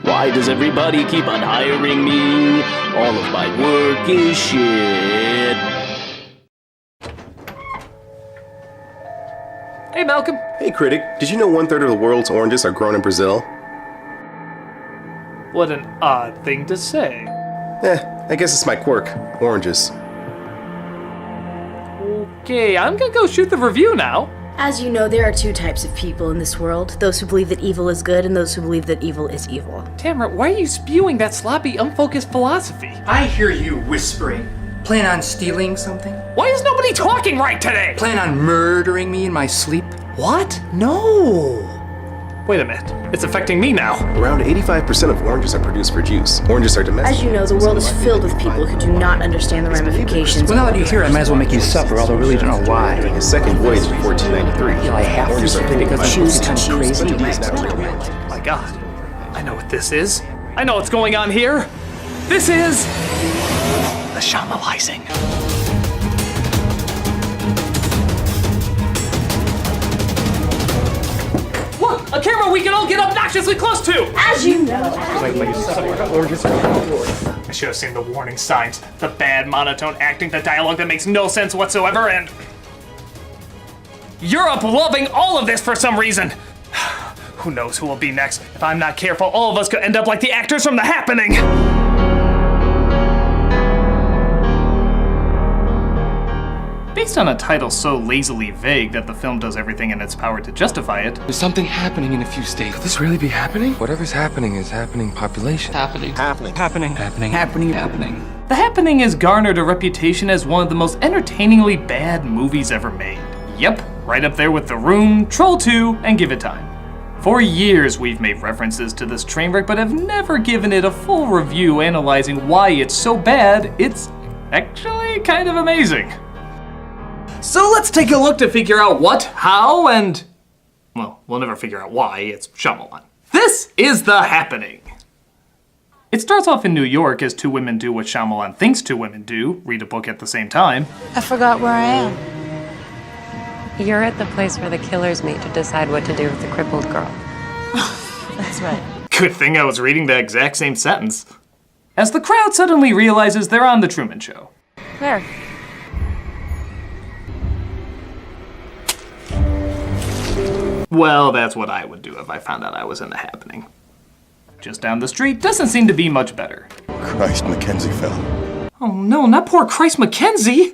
Why does everybody keep on hiring me? All of my work is shit. Hey, Malcolm. Hey, Critic. Did you know 1/3 of the world's oranges are grown in Brazil? What an odd thing to say. I guess it's my quirk. Oranges. Okay, I'm gonna go shoot the review now. As you know, there are two types of people in this world. Those who believe that evil is good and those who believe that evil is evil. Tamara, why are you spewing that sloppy, unfocused philosophy? I hear you whispering. Plan on stealing something? Why is nobody talking right today? Plan on murdering me in my sleep? What? No. Wait a minute. It's affecting me now. Around 85% of oranges are produced for juice. Oranges are domestic. As you know, the world is filled with people who do not understand the ramifications. Well, now that you're here, I might as well make you suffer, although I really don't know why. His second voyage in 1493. I have Oranges to are because she's kind of crazy. My God. I know what this is. I know what's going on here. This is the shamelizing. Look, a camera we can all get obnoxiously close to. As you know. I should have seen the warning signs. The bad monotone acting, the dialogue that makes no sense whatsoever, and Europe loving all of this for some reason. Who knows who will be next? If I'm not careful, all of us could end up like the actors from The Happening. Based on a title so lazily vague that the film does everything in its power to justify it, There's something happening in a few states. Could this really be happening? Whatever's happening is happening population. Happening. The Happening has garnered a reputation as one of the most entertainingly bad movies ever made. Yep, right up there with The Room, Troll 2, and Give It Time. For years we've made references to this train wreck, but have never given it a full review analyzing why it's so bad. It's actually kind of amazing. So let's take a look to figure out what, how, and, well, we'll never figure out why. It's Shyamalan. This is The Happening. It starts off in New York as two women do what Shyamalan thinks two women do, read a book at the same time. I forgot where I am. You're at the place where the killers meet to decide what to do with the crippled girl. That's right. Good thing I was reading the exact same sentence. As the crowd suddenly realizes they're on The Truman Show. Where? Well, that's what I would do if I found out I was in The Happening. Just down the street doesn't seem to be much better. Christ, Mackenzie fell. Oh no, not poor Christ Mackenzie!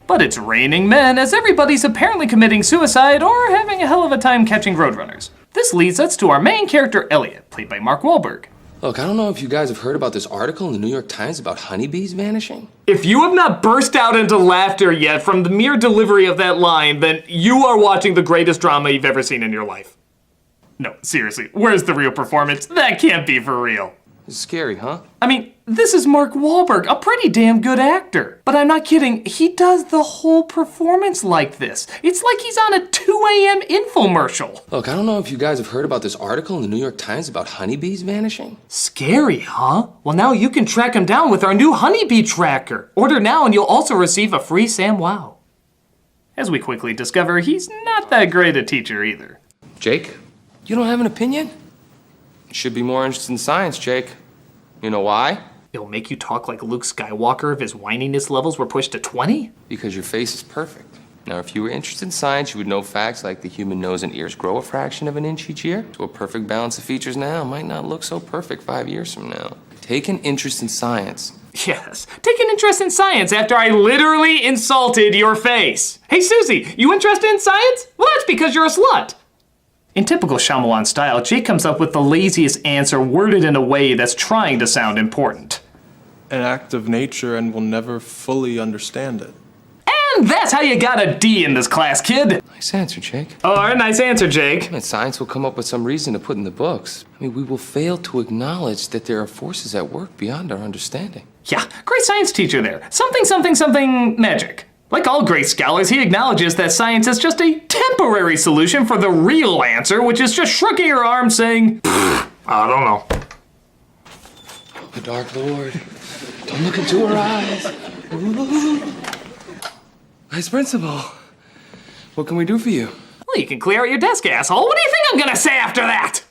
But it's raining men as everybody's apparently committing suicide or having a hell of a time catching roadrunners. This leads us to our main character, Elliot, played by Mark Wahlberg. Look, I don't know if you guys have heard about this article in the New York Times about honeybees vanishing. If you have not burst out into laughter yet from the mere delivery of that line, then you are watching the greatest drama you've ever seen in your life. No, seriously, where's the real performance? That can't be for real. It's scary, huh? I mean, this is Mark Wahlberg, a pretty damn good actor. But I'm not kidding, he does the whole performance like this. It's like he's on a 2 a.m. infomercial. Look, I don't know if you guys have heard about this article in the New York Times about honeybees vanishing. Scary, huh? Well, now you can track him down with our new honeybee tracker. Order now and you'll also receive a free SamWow. As we quickly discover, he's not that great a teacher either. Jake, you don't have an opinion? You should be more interested in science, Jake. You know why? It'll make you talk like Luke Skywalker if his whininess levels were pushed to 20? Because your face is perfect. Now, if you were interested in science, you would know facts like the human nose and ears grow a fraction of an inch each year. So a perfect balance of features now might not look so perfect 5 years from now. Take an interest in science. Yes, take an interest in science after I literally insulted your face. Hey, Susie, you interested in science? Well, that's because you're a slut. In typical Shyamalan style, Jake comes up with the laziest answer worded in a way that's trying to sound important. An act of nature and will never fully understand it. And that's how you got a D in this class, kid. Nice answer, Jake. Oh, nice answer, Jake. And science will come up with some reason to put in the books. I mean, we will fail to acknowledge that there are forces at work beyond our understanding. Yeah, great science teacher there. Something magic. Like all great scholars, he acknowledges that science is just a temporary solution for the real answer, which is just shrugging your arms saying, I don't know. The Dark Lord. Don't look into her eyes. Ooh. Vice Principal, what can we do for you? Well, you can clear out your desk, asshole. What do you think I'm gonna say after that?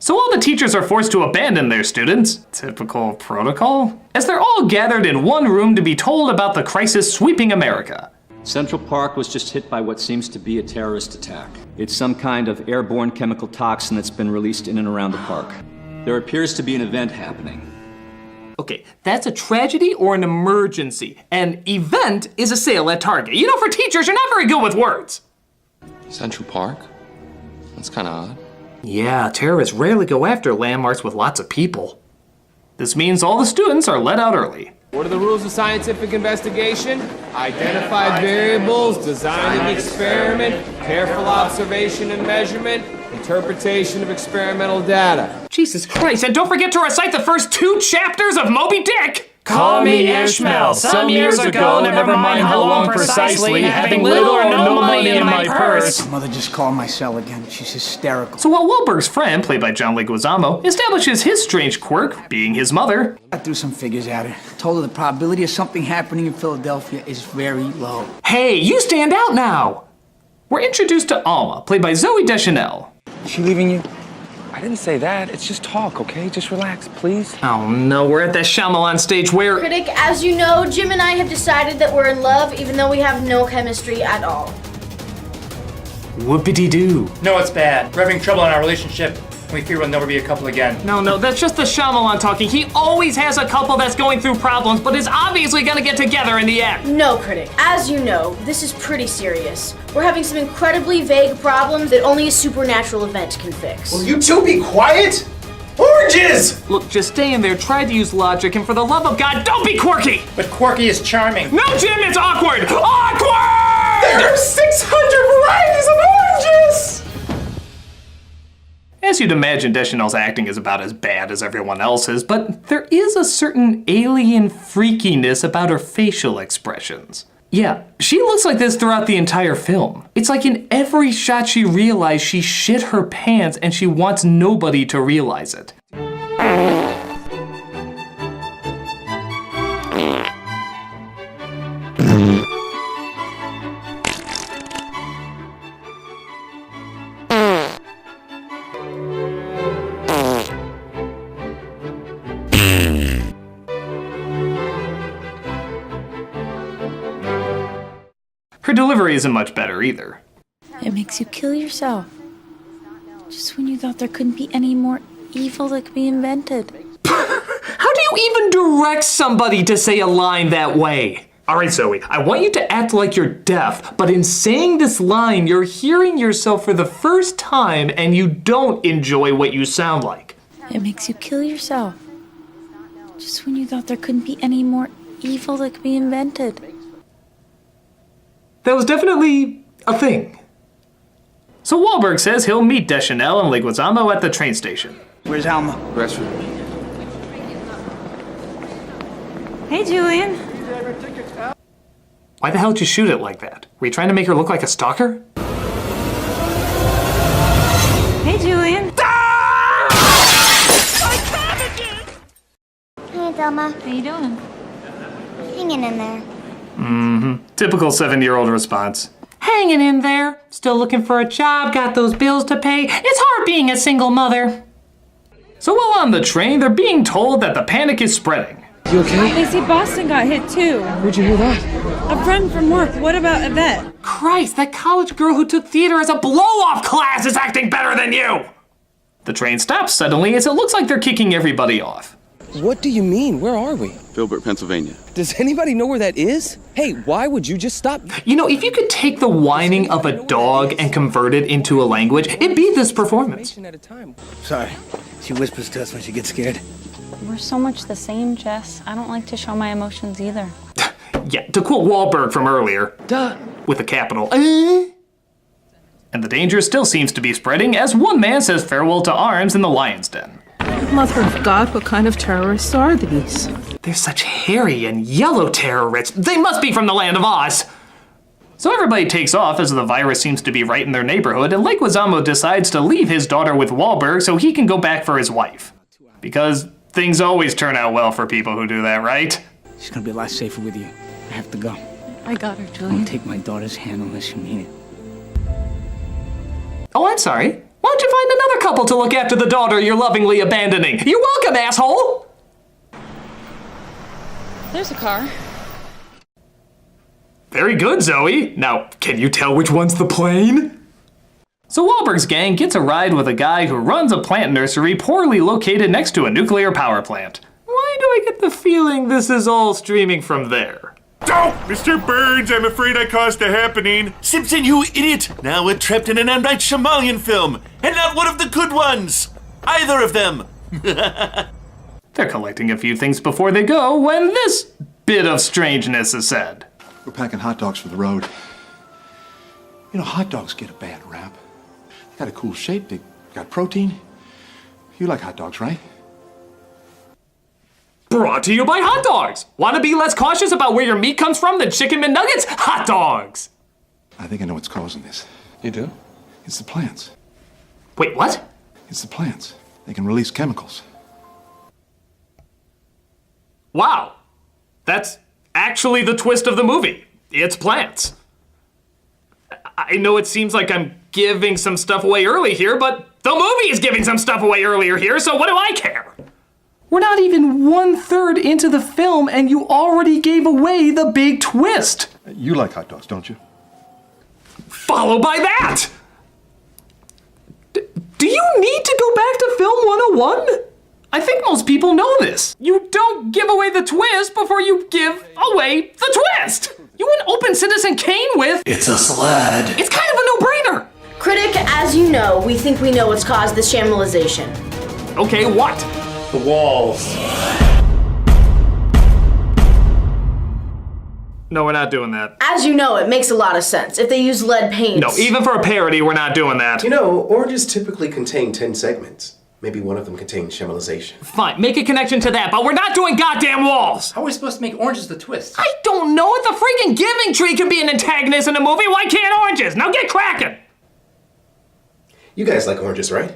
So all the teachers are forced to abandon their students, typical protocol, as they're all gathered in one room to be told about the crisis sweeping America. Central Park was just hit by what seems to be a terrorist attack. It's some kind of airborne chemical toxin that's been released in and around the park. There appears to be an event happening. Okay, that's a tragedy or an emergency. An event is a sale at Target. You know, for teachers, you're not very good with words. Central Park? That's kind of odd. Yeah, terrorists rarely go after landmarks with lots of people. This means all the students are let out early. What are the rules of scientific investigation? Identify variables, design an experiment, careful observation and measurement, interpretation of experimental data. Jesus Christ, and don't forget to recite the first 2 chapters of Moby Dick! Call me Ishmael. Some years ago, never mind how long precisely, having little or no money in my purse. Mother just called my cell again. She's hysterical. So while Wahlberg's friend, played by John Leguizamo, establishes his strange quirk, being his mother, I threw some figures at her. Told her the probability of something happening in Philadelphia is very low. hey, you stand out now! We're introduced to Alma, played by Zooey Deschanel. Is she leaving you? I didn't say that. It's just talk, okay? Just relax, please. Oh no, we're at that Shyamalan stage where... Critic, as you know, Jim and I have decided that we're in love even though we have no chemistry at all. Whoopity-doo. No, it's bad. We're having trouble in our relationship, and we fear we'll never be a couple again. No, that's just the Shyamalan talking. He always has a couple that's going through problems, but is obviously gonna get together in the end. No, Critic. As you know, this is pretty serious. We're having some incredibly vague problems that only a supernatural event can fix. Will you two be quiet? Oranges! Look, just stay in there, try to use logic, and for the love of God, don't be quirky! But quirky is charming. No, Jim, it's awkward! Awkward! There are 600 varieties of oranges! As you'd imagine, Deschanel's acting is about as bad as everyone else's, but there is a certain alien freakiness about her facial expressions. Yeah, she looks like this throughout the entire film. It's like in every shot she realized she shit her pants and she wants nobody to realize it. Her delivery isn't much better either. It makes you kill yourself. Just when you thought there couldn't be any more evil that could be invented. How do you even direct somebody to say a line that way? Alright, Zoe, I want you to act like you're deaf, but in saying this line, you're hearing yourself for the first time and you don't enjoy what you sound like. It makes you kill yourself. Just when you thought there couldn't be any more evil that could be invented. That was definitely a thing. So Wahlberg says he'll meet Deschanel and Leguizamo at the train station. Where's Alma? Restroom. Hey, Julian. Why the hell did you shoot it like that? Were you trying to make her look like a stalker? Hey, Julian. Hey, Thelma. How you doing? Hanging in there. Typical 7-year-old response. Hanging in there. Still looking for a job, got those bills to pay. It's hard being a single mother. So while on the train, they're being told that the panic is spreading. You okay? They see Boston got hit too. Where'd you hear that? A friend from work. What about Yvette? Christ, that college girl who took theater as a blow-off class is acting better than you! The train stops suddenly as it looks like they're kicking everybody off. What do you mean? Where are we? Filbert, Pennsylvania. Does anybody know where that is? Hey, why would you just stop? You know, if you could take the whining of a dog and convert it into a language, it'd be this performance. At a time. Sorry. She whispers to us when she gets scared. We're so much the same, Jess. I don't like to show my emotions either. Yeah, to quote Wahlberg from earlier, Duh. with a capital. And the danger still seems to be spreading as one man says farewell to arms in the lion's den. Mother of God, what kind of terrorists are these? They're such hairy and yellow terrorists. They must be from the land of Oz. So everybody takes off as the virus seems to be right in their neighborhood, and Leguizamo decides to leave his daughter with Wahlberg so he can go back for his wife. Because things always turn out well for people who do that, right? She's gonna be a lot safer with you. I have to go. I got her, Don't Julian. take my daughter's hand unless you mean it. Oh, I'm sorry. What? Why don't you find another couple to look after the daughter you're lovingly abandoning? You're welcome, asshole! There's a car. Very good, Zoe. Now, can you tell which one's the plane? So Wahlberg's gang gets a ride with a guy who runs a plant nursery poorly located next to a nuclear power plant. Why do I get the feeling this is all streaming from there? Oh, Mr. Burns, I'm afraid I caused a happening. Simpson, you idiot! Now we're trapped in an M. Night Shyamalan film, and not one of the good ones! Either of them! They're collecting a few things before they go when this bit of strangeness is said. We're packing hot dogs for the road. You know, hot dogs get a bad rap. They got a cool shape, they got protein. You like hot dogs, right? Brought to you by hot dogs! Want to be less cautious about where your meat comes from than chicken McNuggets? Hot dogs! I think I know what's causing this. You do? It's the plants. Wait, what? It's the plants. They can release chemicals. Wow. That's actually the twist of the movie. It's plants. I know it seems like I'm giving some stuff away early here, but the movie is giving some stuff away earlier here, so what do I care? We're not even 1/3 into the film and you already gave away the big twist. You like hot dogs, don't you? Followed by that! Do you need to go back to Film 101? I think most people know this. You don't give away the twist before you give away the twist! You wouldn't open Citizen Kane with, "It's a sled." It's kind of a no-brainer. Critic, as you know, we think we know what's caused this shamalization. Okay, what? The walls. No, we're not doing that. As you know, it makes a lot of sense. If they use lead paints... No, even for a parody, we're not doing that. You know, oranges typically contain 10 segments. Maybe one of them contains shamalization. Fine, make a connection to that, but we're not doing goddamn walls! How are we supposed to make oranges the twist? I don't know if the freaking Giving Tree can be an antagonist in a movie. Why can't oranges? Now get cracking! You guys like oranges, right?